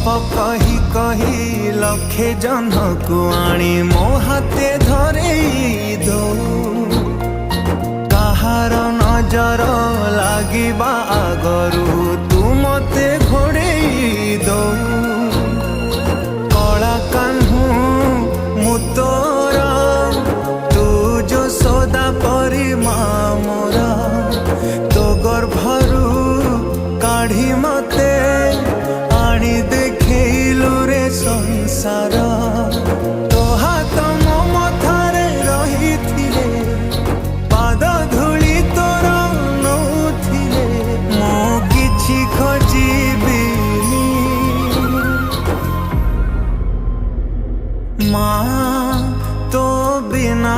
कही कही लक्षे जन को आनी मो हाथे धरे दो कहार नजर लागिबा आगरू तू मते घोड़े दो कला कान्हू मु तोर तू जो सदा परी मोरा तो गर्भरू काढ़ी मते आनी देखलु रे संसार तो हाथ मो मथारे रही थिले पाद धूली तोर नौथिले मो किछि खोजिबिनी माँ तो बिना